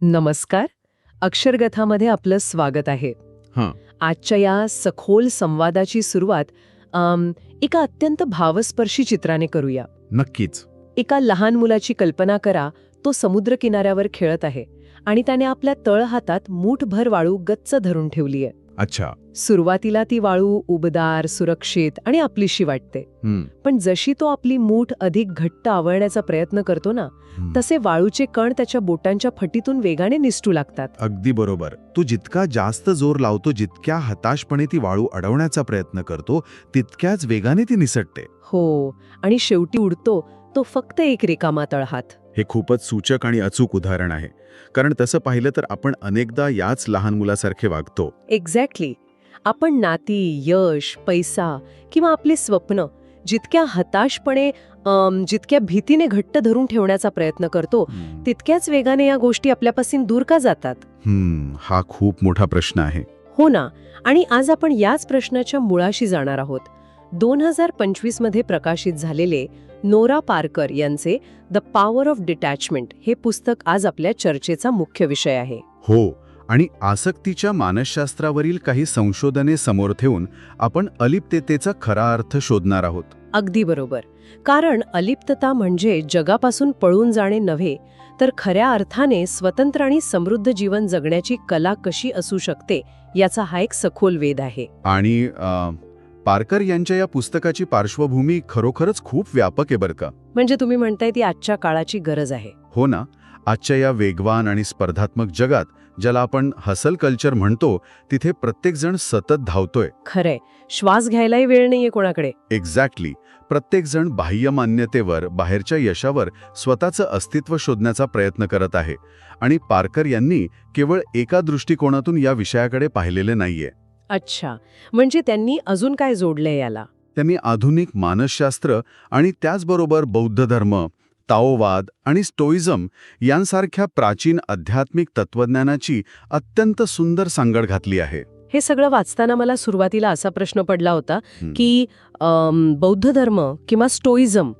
नमस्कार. अक्षरगथामध्ये आपलं स्वागत आहे. हां. आजच्या या सखोल संवादाची सुरुवात एका अत्यंत भावस्पर्शी चित्राने करूया. नक्कीच. एका लहान मुलाची कल्पना करा. तो समुद्रकिनाऱ्यावर खेळत आहे आणि त्याने आपल्या तळहातात मूठभर वाळू गच्च धरून ठेवलीये. अच्छा. सुरुवातीला ती वाळू उबदार, सुरक्षित आणि आपलीशी वाटते. पण जशी तो आपली मूठ अधिक घट्ट आवळण्याचा प्रयत्न करतो ना, तसे वाळूचे कण त्याच्या बोटांच्या फटीतून वेगाने निसटू लागतात. अगदी बरोबर. तो जितका जास्त जोर लावतो, जितक्या हताशपणे ती वाळू अडवण्याचा प्रयत्न करतो, तितक्याच वेगाने ती निसटते. हो, आणि शेवटी उडतो तो फक्त एक रिकामा तळहात. हे खूपच सूचक आणि अचूक उदाहरण आहे. कारण तसं पाहिलं तर आपण अनेकदा याच लहान मुलासारखे वागतो. एक्झॅक्टली. आपण नाती, यश, पैसा किंवा आपले स्वप्न जितक्या हताशपणे जितक्या भीतीने घट्ट धरून ठेवण्याचा प्रयत्न करतो, तितक्याच वेगाने या गोष्टी आपल्यापासून दूर का जातात? हा खूप मोठा प्रश्न आहे. हो ना. आणि आज आपण याच प्रश्नाच्या मुळाशी जाणार आहोत. 2025 मध्ये प्रकाशित झालेले नोरा पारकर यांचे द पॉवर ऑफ डिटॅचमेंट हे पुस्तक आज आपल्या चर्चेचा मुख्य विषय आहे. हो, आणि आसक्तीच्या मानसशास्त्रावरील काही संशोधने समोर ठेवून आपण अलिप्ततेचा खरा अर्थ शोधणार आहोत. अगदी बरोबर. कारण अलिप्तता म्हणजे जगापासून पळून जाणे नव्हे, तर खऱ्या अर्थाने स्वतंत्र आणि समृद्ध जीवन जगण्याची कला कशी असू शकते याचा हा एक सखोल वेध आहे. आणि पारकर यांच्या या पुस्तकाची पार्श्वभूमी खरोखरच खूप व्यापक आहे बरं का. म्हणजे तुम्ही म्हणताय ती आजच्या काळाची गरज आहे. हो ना. आजच्या या वेगवान आणि स्पर्धात्मक जगात, ज्याला आपण हसल कल्चर म्हणतो, तिथे प्रत्येकजण सतत धावतोय. खरंय. श्वास घ्यायलाही वेळ नाहीये कोणाकडे. एक्झॅक्टली. प्रत्येकजण बाह्य मान्यतेवर, बाहेरच्या यशावर स्वतःचं अस्तित्व शोधण्याचा प्रयत्न करत आहे. आणि पारकर यांनी केवळ एका दृष्टिकोनातून या विषयाकडे पाहिलेले नाहीये. अच्छा. म्हणजे त्यांनी अजून काय जोडलंय याला? त्यांनी आधुनिक मानसशास्त्र आणि त्याचबरोबर बौद्ध धर्म, ताओवाद आणि स्टोइझम यांसारख्या प्राचीन आध्यात्मिक तत्वज्ञानाची अत्यंत सुंदर सांगड घातली आहे. हे सगळं वाचताना मला सुरुवातीला असा प्रश्न पडला होता की बौद्ध धर्म किंवा स्टोइझम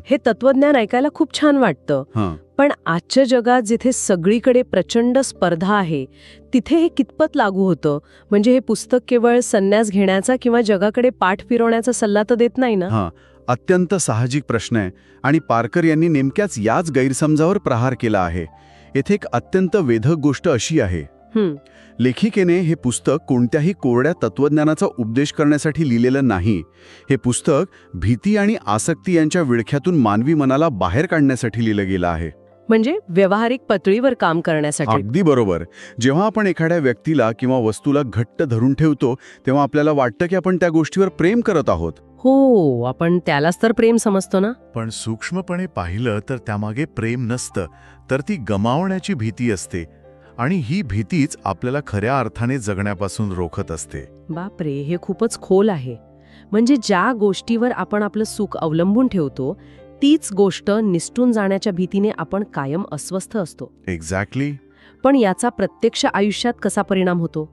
हे तत्वज्ञान ऐकायला खूप छान वाटतं, पण आजच्या जगात जिथे सगळीकडे प्रचंड स्पर्धा आहे, तिथे हे कितपत लागू होतं? म्हणजे हे पुस्तक केवळ संन्यास घेण्याचा किंवा जगाकडे पाठ फिरवण्याचा सल्ला तर देत नाही ना? अत्यंत साहजिक प्रश्न आहे. आणि पारकर यांनी नेमक्याच याच गैरसमजावर प्रहार केला आहे. येथे एक अत्यंत वेधक गोष्ट अशी आहे, लेखिकेने हे पुस्तक कोणत्याही कोरड्या तत्वज्ञानाचा उपदेश करण्यासाठी लिहिलेलं नाही. हे पुस्तक भीती आणि आसक्ती यांच्या विळख्यातून मानवी मनाला बाहेर काढण्यासाठी लिहिलं गेलं आहे. म्हणजे व्यावहारिक पातळीवर काम करण्यासाठी. अगदी बरोबर. जेव्हा आपण एखाद्या व्यक्तीला किंवा वस्तूला घट्ट धरून ठेवतो, तेव्हा आपल्याला वाटतं की आपण त्या गोष्टीवर प्रेम करत आहोत. हो, आपण त्यालाच तर प्रेम समजतो ना. पण सूक्ष्मपणे पाहिलं तर त्यामागे प्रेम नसतं, तर ती गमावण्याची भीती असते. आणि ही भीतीच आपल्याला खऱ्या अर्थाने जगण्यापासून रोखत असते. बापरे, हे खूपच खोल आहे. म्हणजे ज्या गोष्टीवर आपण आपलं सुख अवलंबून ठेवतो, तीच गोष्ट निसटून जाण्याच्या भीतीने आपण कायम अस्वस्थ असतो. एक्झॅक्टली. पण याचा प्रत्यक्ष आयुष्यात कसा परिणाम होतो?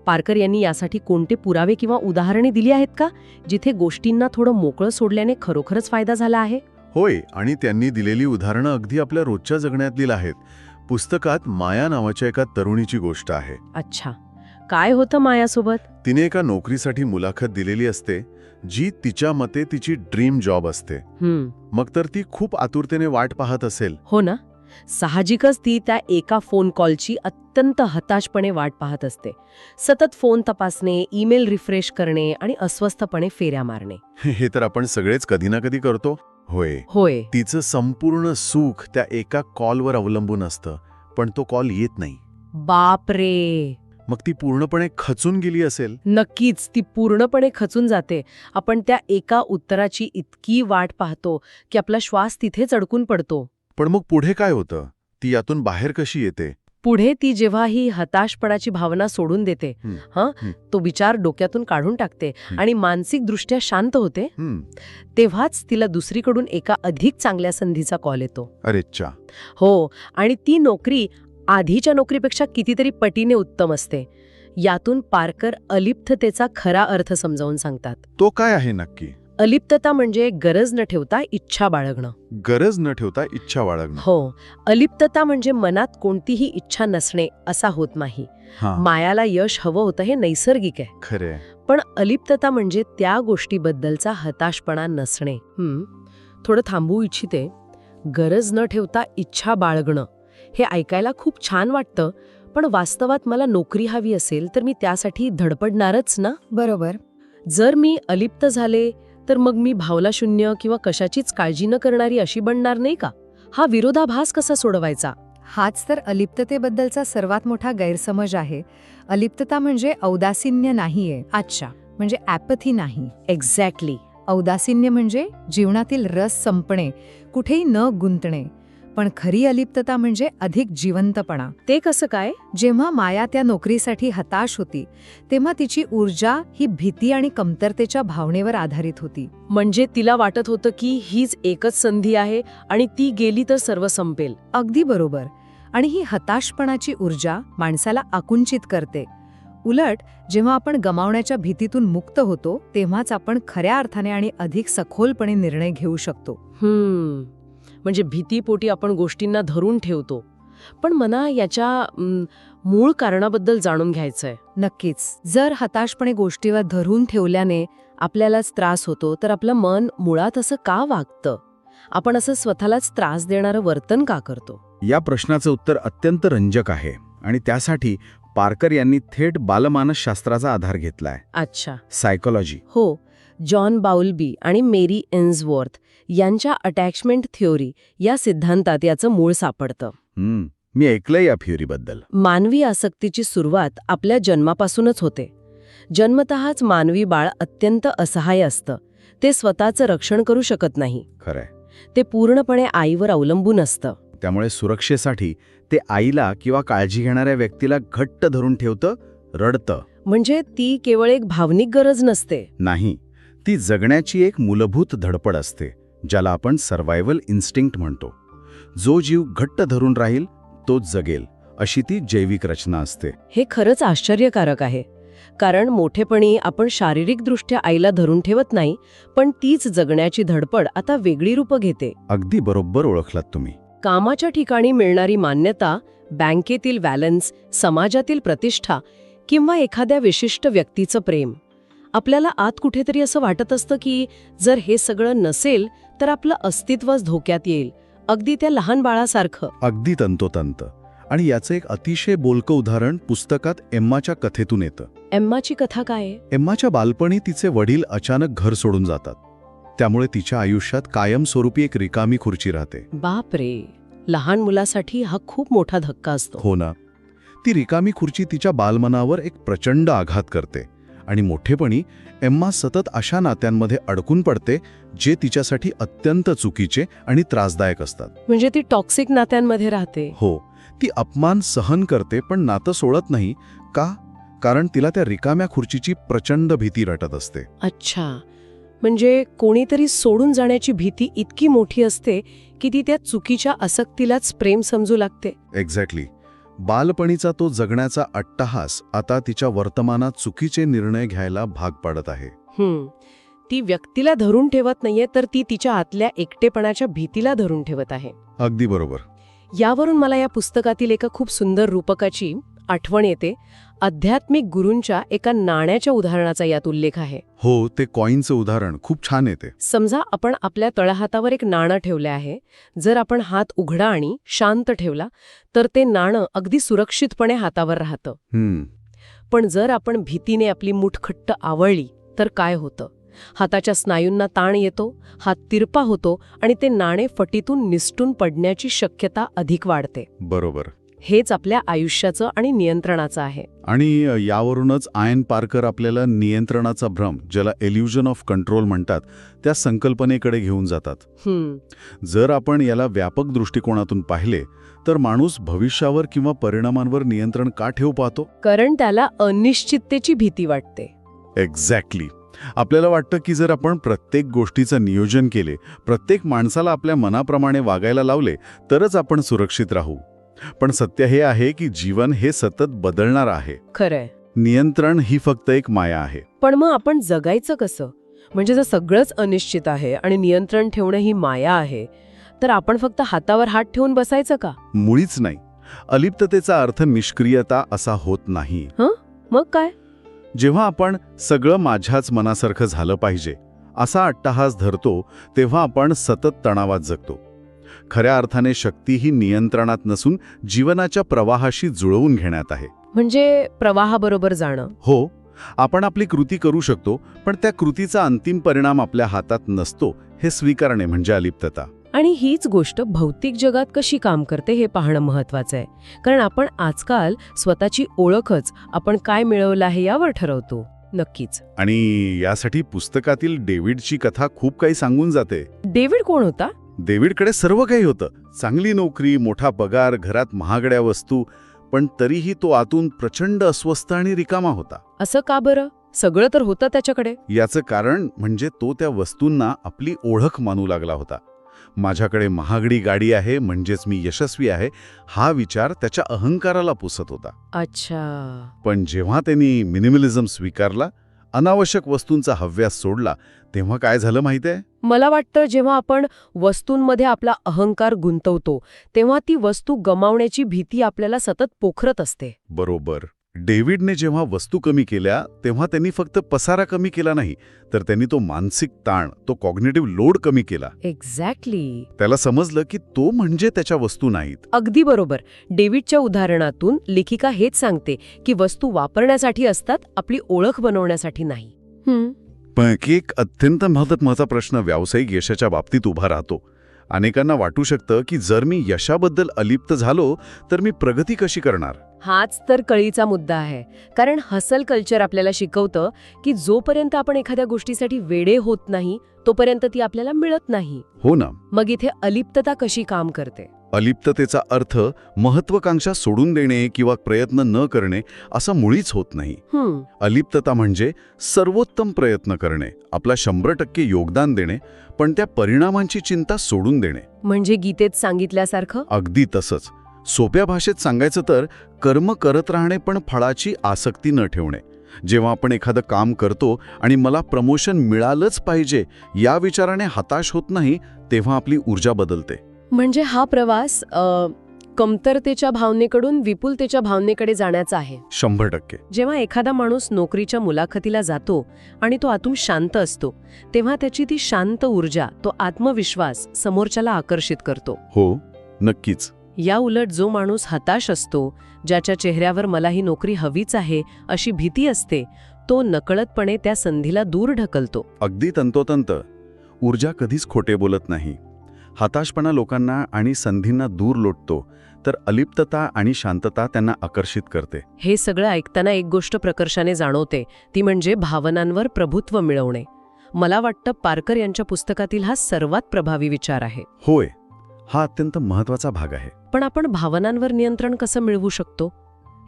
पारकर यांनी यासाठी कोणते पुरावे किंवा उदाहरणे दिली आहेत का, जिथे गोष्टींना थोडं मोकळं सोडल्याने खरोखरच फायदा झाला आहे? होय, आणि त्यांनी दिलेली उदाहरणं अगदी आपल्या रोजच्या जगण्यातली आहेत. पुस्तकात माया नावाच्या एका तरुणीची गोष्ट आहे. अच्छा. काय होतं मायासोबत? तिने एका नोकरीसाठी मुलाखत दिलेली असते, जी तिच्या मते तिची ड्रीम जॉब असते. मग तर ती खूप आतुरतेने वाट पाहत असेल. हो ना. साहजिकच ती त्या एका फोन कॉलची अत्यंत हताशपणे वाट पाहत असते. सतत फोन तपासणे, ईमेल रिफ्रेश करणे आणि अस्वस्थपणे फेऱ्या मारणे. हे तर आपण सगळेच कधी ना कधी करतो. होय. तिचं संपूर्ण सुख त्या एका कॉलवर अवलंबून असतं, पण तो कॉल येत नाही. बापरे. मग ती पूर्णपणे खचून गेली असेल. नक्कीच, ती पूर्णपणे खचून जाते. आपण त्या एका उत्तराची इतकी वाट पाहतो की आपला श्वास तिथेच अडकून पडतो. पण मग पुढे काय होतं? ती यातून बाहेर कशी येते? पुढे ती जेव्हा ही हताशपणाची भावना सोडून देते, तो विचार डोक्यातून काढून टाकते आणि मानसिकदृष्ट्या शांत होते, तेव्हाच तिला दुसरीकडून एका अधिक चांगल्या संधीचा कॉल येतो. अरेच्चा. हो, आणि ती नोकरी आधीच्या नोकरीपेक्षा कितीतरी पटीने उत्तम असते. यातून पारकर अलिप्ततेचा खरा अर्थ समजावून सांगतात. तो काय आहे नक्की? अलिप्तता म्हणजे गरज न ठेवता इच्छा बाळगणं. गरज न ठेवता इच्छा बाळगणं. हो, अलिप्तता म्हणजे मनात कोणतीही इच्छा नसणे असा होत नाही. मायाला यश हवं होतं हे नैसर्गिक आहे. खरे. पण अलिप्तता म्हणजे त्या गोष्टीबद्दलचा हताशपणा नसणे. थोडं थांबू इच्छिते. गरज न ठेवता इच्छा बाळगणं हे ऐकायला खूप छान वाटतं, पण वास्तवात मला नोकरी हवी असेल तर मी त्यासाठी धडपडणारच ना. बरोबर. जर मी अलिप्त झाले तर मग मी भावलाशून्य किंवा कशाचीच काळजी न करणारी अशी बनणार नाही का? हा विरोधाभास कसा सोडवायचा? हाच तर अलिप्ततेबद्दलचा सर्वात मोठा गैरसमज आहे. अलिप्तता म्हणजे औदासिन्य नाहीये. अच्छा. म्हणजे ॲपथी नाही. एक्झॅक्टली. औदासिन्य म्हणजे जीवनातील रस संपणे, कुठेही न गुंतणे. पण खरी अलिप्तता म्हणजे अधिक जिवंतपणा. ते कसं काय? जेव्हा माया त्या नोकरीसाठी हताश होती तेव्हा तिची ऊर्जा ही भीती आणि कमतरतेच्या भावनेवर आधारित होती. म्हणजे तिला वाटत होतं की हीच एकच संधी आहे आणि ती गेली तर सर्व संपेल. अगदी बरोबर. आणि ही हताशपणाची ऊर्जा माणसाला आकुंचित करते. उलट जेव्हा आपण गमावण्याच्या भीतीतून मुक्त होतो तेव्हाच आपण खऱ्या अर्थाने आणि अधिक सखोलपणे निर्णय घेऊ शकतो. म्हणजे भीतीपोटी आपण गोष्टींना धरून ठेवतो. पण मला याच्या मूळ कारणाबद्दल जाणून घ्यायचंय. नक्कीच. जर हताशपणे गोष्टीवर धरून ठेवल्याने आपल्यालाच त्रास होतो तर आपलं मन मुळात असं का वागतं? आपण असं स्वतःलाच त्रास देणारं वर्तन का करतो? या प्रश्नाचं उत्तर अत्यंत रंजक आहे आणि त्यासाठी पार्कर यांनी थेट बालमानसशास्त्राचा आधार घेतलाय. अच्छा. सायकोलॉजी. हो. जॉन बाउल्बी आणि मेरी एन्सवर्थ यांच्या अटॅचमेंट थिओरी या सिद्धांतात याचं मूळ सापडतं. मी ऐकलंय या थिओरीबद्दल. मानवी आसक्तीची सुरुवात आपल्या जन्मापासूनच होते. जन्मतःच मानवी बाळ अत्यंत असहाय्य असतं. ते स्वतःचं रक्षण करू शकत नाही. खरंय. ते पूर्णपणे आईवर अवलंबून असतं. त्यामुळे सुरक्षेसाठी ते आईला किंवा काळजी घेणाऱ्या व्यक्तीला घट्ट धरून ठेवतं, रडतं. म्हणजे ती केवळ एक भावनिक गरज नसते. नाही, ती जगण्याची एक मूलभूत धडपड असते, ज्याला आपण सर्व्हायव्हल इन्स्टिंक्ट म्हणतो. जो जीव घट्ट धरून राहील तोच जगेल, अशी ती जैविक रचना असते. हे खरंच आश्चर्यकारक आहे. कारण मोठेपणी आपण शारीरिकदृष्ट्या आईला धरून ठेवत नाही, पण तीच जगण्याची धडपड आता वेगळी रूपं घेते. अगदी बरोबर ओळखलात तुम्ही. कामाच्या ठिकाणी मिळणारी मान्यता, बँकेतील बॅलन्स, समाजातील प्रतिष्ठा किंवा एखाद्या विशिष्ट व्यक्तीचं प्रेम. आपल्याला आत कुठेतरी असं वाटत असतं की जर हे सगळं नसेल तर आपलं अस्तित्वच धोक्यात येईल. अगदी त्या लहान बाळासारखं. अगदी तंतोतंत. आणि याचं एक अतिशय बोलकं उदाहरण पुस्तकात एम्माच्या कथेतून येतं. एम्माची कथा काय आहे? एम्माच्या बालपणी तिचे वडील अचानक घर सोडून जातात. त्यामुळे तिच्या आयुष्यात कायमस्वरूपी एक रिकामी खुर्ची राहते. बापरे, लहान मुलासाठी हा खूप मोठा धक्का असतो. हो ना. ती रिकामी खुर्ची तिच्या बालमनावर एक प्रचंड आघात करते आणि मोठेपणी एम्मा सतत अशा नात्यांमध्ये अडकून पडते जे तिच्यासाठी अत्यंत चुकीचे आणि त्रासदायक असतात. म्हणजे ती टॉक्सिक नात्यांमध्ये राहते. हो. ती अपमान सहन करते पण नातं सोडत नाही. का? कारण तिला त्या रिकाम्या खुर्चीची प्रचंड भीती रटत असते. अच्छा. म्हणजे कोणीतरी सोडून जाण्याची भीती इतकी मोठी असते की ती त्या चुकीच्या आसक्तीलाच प्रेम समजू लागते. एक्झॅक्टली. बालपणीचा तो जगण्याचा अट्टहास आता तिच्या वर्तमानात चुकीचे निर्णय घ्यायला भाग पाडत आहे. ती व्यक्तीला धरून ठेवत नाहीये तर ती तिच्या आतल्या एकटेपणाच्या भीतीला धरून ठेवत आहे. अगदी बरोबर. यावरून मला या पुस्तकातील एका खूप सुंदर रूपकाची आठवण येते. आध्यात्मिक गुरूंच्या एका नाण्याच्या उदाहरणाचा यात उल्लेख आहे. हो, ते कॉईनचं उदाहरण खूप छान येते. समजा आपण आपल्या तळहातावर एक नाणं ठेवले आहे. जर आपण हात उघडा आणि शांत ठेवला तर ते नाणं अगदी सुरक्षितपणे हातावर राहतं. पण जर आपण भीतीने आपली मूठ घट्ट आवळली तर काय होतं? हाताच्या स्नायूंना ताण येतो, हात तिरपा होतो आणि ते नाणे फटीतून निसटून पडण्याची शक्यता अधिक वाढते. बरोबर. हेच आपल्या आयुष्याचं आणि नियंत्रणाचं आहे. आणि यावरूनच आयन पार्कर आपल्याला नियंत्रणाचा भ्रम, ज्याला इल्युजन ऑफ कंट्रोल म्हणतात, त्या संकल्पनेकडे घेऊन जातात. जर आपण याला व्यापक दृष्टिकोनातून पाहिले तर माणूस भविष्यावर किंवा परिणामांवर नियंत्रण का ठेवू पाहतो? कारण त्याला अनिश्चिततेची भीती वाटते. एक्झॅक्टली. आपल्याला वाटतं की जर आपण प्रत्येक गोष्टीचं नियोजन केले, प्रत्येक माणसाला आपल्या मनाप्रमाणे वागायला लावले तरच आपण सुरक्षित राहू. पण सत्य हे आहे की जीवन हे सतत बदलणार आहे. खरंय. नियंत्रण ही फक्त एक माया आहे. पण मग आपण जगायचं कसं? म्हणजे जर सगळंच अनिश्चित आहे आणि नियंत्रण ठेवणं ही माया आहे, तर आपण फक्त हातावर हात ठेवून बसायचं का? मुळीच नाही. अलिप्ततेचा अर्थ निष्क्रियता असा होत नाही. मग काय? जेव्हा आपण सगळं माझ्याच मनासारखं झालं पाहिजे असा अट्टहास धरतो, तेव्हा आपण सतत तणावात जगतो. खऱ्या अर्थाने शक्ती ही नियंत्रणात नसून जीवनाच्या प्रवाहाशी जुळवून घेण्यात आहे. म्हणजे प्रवाहाबरोबर जाणं. हो, आपण आपली कृती करू शकतो, पण त्या कृतीचा अंतिम परिणाम आपल्या हातात नसतो हे स्वीकारणे म्हणजे अलिप्तता. आणि हीच गोष्ट भौतिक जगात कशी काम करते हे पाहणं महत्वाचं आहे. कारण आपण आजकाल स्वतःची ओळखच आपण काय मिळवलं आहे यावर ठरवतो. नक्कीच. आणि यासाठी पुस्तकातील डेव्हिडची कथा खूप काही सांगून जाते. डेव्हिड कोण होता? डेव्हिडकडे सर्व काही होतं. चांगली नोकरी, मोठा पगार, घरात महागड्या वस्तू, पण तरीही तो आतून प्रचंड अस्वस्थ आणि रिकामा होता. असं का बरं? सगळं तर होतं त्याच्याकडे. याचं कारण म्हणजे तो त्या वस्तूंना आपली ओळख मानू लागला होता. माझ्याकडे महागडी गाडी आहे म्हणजेच मी यशस्वी आहे, हा विचार त्याच्या अहंकाराला पुसत होता. अच्छा. पण जेव्हा त्यांनी मिनिमलिझम स्वीकारला, अनावश्यक वस्तूंचा हव्यास सोडला, तेव्हा काय झालं माहितीये? मला वाटतं जेव्हा आपण वस्तूंमध्ये आपला अहंकार गुंतवतो तेव्हा ती वस्तू गमावण्याची भीती आपल्याला सतत पोखरत असते. बरोबर. डेव्हिडने जेव्हा वस्तू कमी केल्या तेव्हा त्यांनी फक्त पसारा कमी केला नाही, तर त्यांनी तो मानसिक ताण, तो कॉग्निटिव्ह लोड कमी केला. एक्झॅक्टली. त्याला समजलं की तो म्हणजे त्याच्या वस्तू नाहीत. अगदी बरोबर. डेव्हिडच्या उदाहरणातून लेखिका हेच सांगते की वस्तू वापरण्यासाठी असतात, आपली ओळख बनवण्यासाठी नाही. पण एक अत्यंत महत्त्वाचा प्रश्न व्यावसायिक यशाच्या बाबतीत उभा राहतो. अनेकांना वाटू शकतं की जर मी यशाबद्दल अलिप्त झालो तर मी प्रगती कशी करणार? हाच तर कळीचा मुद्दा आहे. कारण हसल कल्चर आपल्याला शिकवतं की जोपर्यंत आपण एखाद्या गोष्टीसाठी वेडे होत नाही तोपर्यंत ती आपल्याला मिळत नाही. हो ना. मग इथे अलिप्तता कशी काम करते? अलिप्ततेचा अर्थ महत्वाकांक्षा सोडून देणे किंवा प्रयत्न न करणे असं मुळीच होत नाही. अलिप्तता म्हणजे सर्वोत्तम प्रयत्न करणे, आपला 100% योगदान देणे, पण त्या परिणामांची चिंता सोडून देणे. म्हणजे गीतेत सांगितल्यासारखं? अगदी तसंच. सोप्या भाषेत सांगायचं तर कर्म करत राहणे पण फळाची आसक्ती न ठेवणे. जेव्हा आपण एखादं काम करतो आणि मला प्रमोशन मिळालंच पाहिजे या विचाराने हताश होत नाही, तेव्हा आपली ऊर्जा बदलते. म्हणजे हा प्रवास कमतरतेच्या भावनेकडून विपुलतेच्या भावनेकडे जाण्याचा आहे. 100%. जेव्हा एखादा माणूस नोकरीच्या मुलाखतीला जातो आणि तो आतून शांत असतो तेव्हा त्याची ती शांत ऊर्जा, तो आत्मविश्वास समोरच्याला आकर्षित करतो. हो, नक्कीच. या उलट जो माणूस हताश असतो, ज्याच्या चेहऱ्यावर मला ही नोकरी हवीच आहे अशी भीती असते, तो नकळतपणे त्या संधीला दूर ढकलतो. अगदी तंतोतंत. ऊर्जा कधीच खोटे बोलत नाही. हताशपणा लोकांना आणि संधींना दूर लोटतो, तर अलिप्तता आणि शांतता त्यांना आकर्षित करते. हे सगळं ऐकताना एक गोष्ट प्रकर्षाने जाणवते, ती म्हणजे भावनांवर प्रभुत्व मिळवणे. मला वाटतं पारकर यांच्या पुस्तकातील हा सर्वात प्रभावी विचार आहे. होय, हा अत्यंत महत्वाचा भाग आहे. पण आपण भावनांवर नियंत्रण कसं मिळवू शकतो?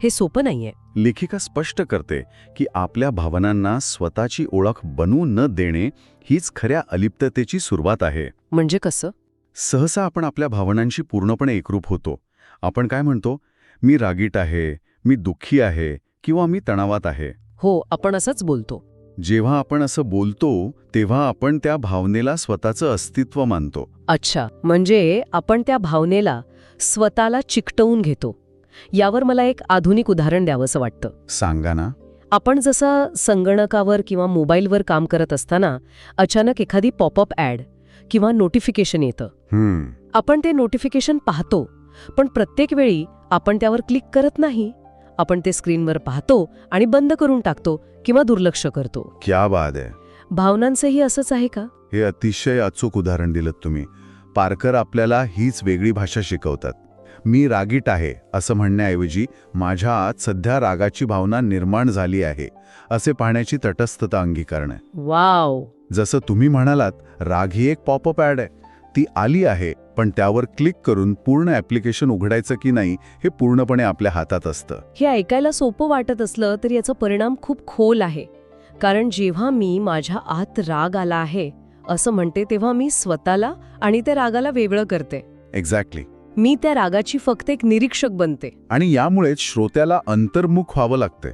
हे सोपं नाहीये. लेखिका स्पष्ट करते की आपल्या भावनांना स्वतःची ओळख बनवू न देणे हीच खऱ्या अलिप्ततेची सुरुवात आहे. म्हणजे कसं? सहसा आपण आपल्या भावनांशी पूर्णपणे एकरूप होतो. आपण काय म्हणतो? मी रागीट आहे, मी दुःखी आहे किंवा मी तणावात आहे. हो, आपण असंच बोलतो. जेव्हा आपण असं बोलतो तेव्हा आपण त्या भावनेला स्वतःचं अस्तित्व मानतो. अच्छा, म्हणजे आपण त्या भावनेला स्वतःला चिकटवून घेतो. यावर मला एक आधुनिक उदाहरण द्यावंसं वाटतं. सांगा ना. आपण जसं संगणकावर किंवा मोबाईलवर काम करत असताना अचानक एखादी पॉपअप ॲड किंवा नोटिफिकेशन येतं. आपण ते नोटिफिकेशन पाहतो, पण प्रत्येक वेळी आपण त्यावर क्लिक करत नाही. आपण ते स्क्रीनवर पाहतो आणि बंद करून टाकतो किंवा दुर्लक्ष करतो. क्या बात आहे. भावनांचंही असंच आहे का? हे अतिशय अचूक उदाहरण दिलं तुम्ही. पारकर आपल्याला हीच वेगळी भाषा शिकवतात. मी रागीट आहे असं म्हणण्याऐवजी माझ्या आत सध्या रागाची भावना निर्माण झाली आहे असे पाहण्याची तटस्थता अंगीकारणं. वाव. जसं तुम्ही म्हणालात, राग ही एक पॉपअप ॲड आहे. ती आली आहे, पण त्यावर क्लिक करून पूर्ण ॲप्लिकेशन उघडायचं की नाही हे पूर्णपणे आपल्या हातात असतं. हे ऐकायला सोपं वाटत असलं तरी याचा परिणाम खूप खोल आहे. कारण जेव्हा मी माझ्या आत राग आला आहे असं म्हणते तेव्हा मी स्वतःला आणि त्या रागाला वेगळं करते. एक्झॅक्टली. मी त्या रागाची फक्त एक निरीक्षक बनते. आणि यामुळेच श्रोत्याला अंतर्मुख व्हावं लागते.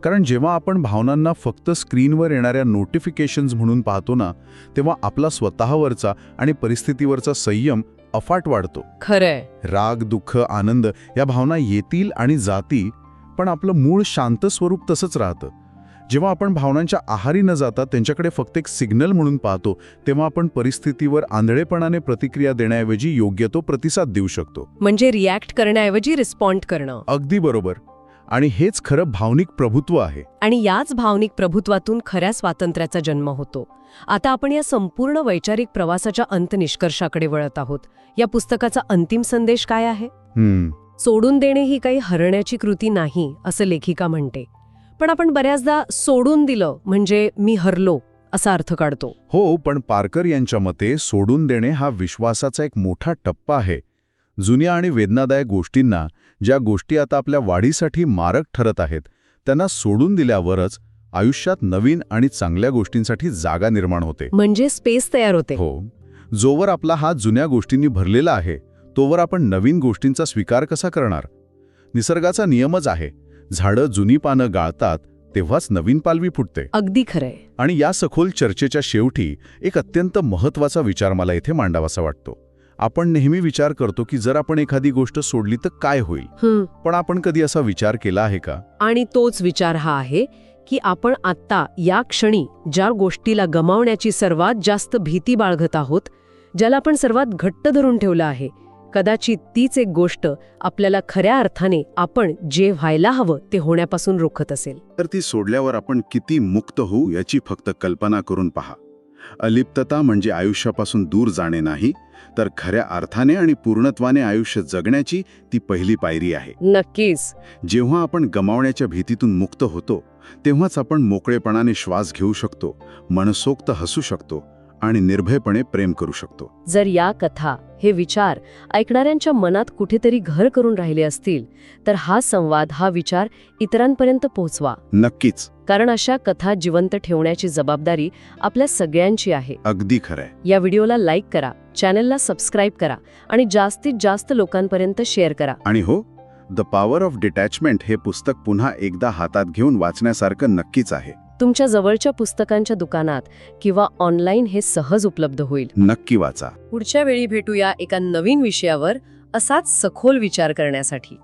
कारण जेव्हा आपण भावनांना फक्त स्क्रीनवर येणाऱ्या नोटिफिकेशन्स म्हणून पाहतो ना, तेव्हा आपला स्वतःवरचा आणि परिस्थितीवरचा संयम अफाट वाढतो. खरंय. राग, दुःख, आनंद या भावना येतील आणि जाती, पण आपलं मूळ शांत स्वरूप तसंच राहतं. जेव्हा आपण भावनांच्या आहारी न जाता त्यांच्याकडे फक्त एक सिग्नल म्हणून पाहतो, तेव्हा आपण परिस्थितीवर आंधळेपणाने प्रतिक्रिया देण्याऐवजी योग्य तो प्रतिसाद देऊ शकतो. म्हणजे रिॲक्ट करण्याऐवजी रिस्पॉन्ड करणं. अगदी बरोबर. आणि हेच खरं भावनिक प्रभुत्व आहे. आणि याच भावनिक प्रभुत्वातून खऱ्या स्वातंत्र्याचा जन्म होतो. आता आपण या संपूर्ण वैचारिक प्रवासाच्या अंतनिष्कर्षाकडे वळत आहोत. या पुस्तकाचा अंतिम संदेश काय आहे? सोडून देणे ही काही हरण्याची कृती नाही, असं लेखिका म्हणते. पण आपण बऱ्याचदा सोडून दिलं म्हणजे मी हरलो असा अर्थ काढतो. हो, पण पारकर यांच्या मते सोडून देणे हा विश्वासाचा एक मोठा टप्पा आहे. जुन्या आणि वेदनादायक गोष्टींना, ज्या गोष्टी आता आपल्या वाढीसाठी मारक ठरत आहेत, त्यांना सोडून दिल्यावरच आयुष्यात नवीन आणि चांगल्या गोष्टींसाठी जागा निर्माण होते. म्हणजे स्पेस तयार होते. हो. जोवर आपला हात जुन्या गोष्टींनी भरलेला आहे, तोवर आपण नवीन गोष्टींचा स्वीकार कसा करणार? निसर्गाचा नियमच आहे, झाडं जुनी पानं गाळतात तेव्हाच नवीन पालवी फुटते. अगदी खरंय. आणि या सखोल चर्चेच्या शेवटी एक अत्यंत महत्त्वाचा विचार मला इथे मांडावासा वाटतो. आपण नेहमी विचार करतो की जर आपण एखादी गोष्ट सोडली तर काय होईल, पण आपण कधी असा विचार केला आहे का? आणि तोच विचार हा आहे की आपण आत्ता या क्षणी ज्या गोष्टीला गमावण्याची सर्वात जास्त भीती बाळगत आहोत, ज्याला आपण सर्वात घट्ट धरून ठेवलं आहे, कदाचित तीच एक गोष्ट आपल्याला खऱ्या अर्थाने आपण जे व्हायला हवं ते होण्यापासून रोखत असेल. तर ती सोडल्यावर आपण किती मुक्त होऊ याची फक्त कल्पना करून पहा. अलिप्तता म्हणजे आयुष्यापासून दूर जाणे नाही, तर खऱ्या अर्थाने आणि पूर्णत्वाने आयुष्य जगण्याची ती पहिली पायरी आहे. नक्कीच. जेव्हा आपण गमावण्याच्या भीतीतून मुक्त होतो, तेव्हाच आपण मोकळेपणाने श्वास घेऊ शकतो, मनसोक्त हसू शकतो आणि निर्भयपणे प्रेम करू शकतो. जर या कथा, हे विचार ऐकणाऱ्यांच्या मनात कुठेतरी घर करून राहिले असतील, तर हा संवाद, हा विचार इतरांपर्यंत पोहोचवा. नक्कीच. कारण अशा कथा जिवंत ठेवण्याची जबाबदारी आपल्या सगळ्यांची आहे. अगदी खरंय. या व्हिडिओला लाईक करा, चॅनलला सबस्क्राईब करा आणि जास्तीत जास्त लोकांपर्यंत शेअर करा. आणि हो, द पॉवर ऑफ डिटॅचमेंट हे पुस्तक पुन्हा एकदा हातात घेऊन वाचण्यासारखं नक्कीच आहे. तुमच्या जवळच्या पुस्तकांच्या दुकानात किंवा ऑनलाईन हे सहज उपलब्ध होईल. नक्की वाचा. पुढच्या वेळी भेटूया एका नवीन विषयावर, असाच सखोल विचार करण्यासाठी.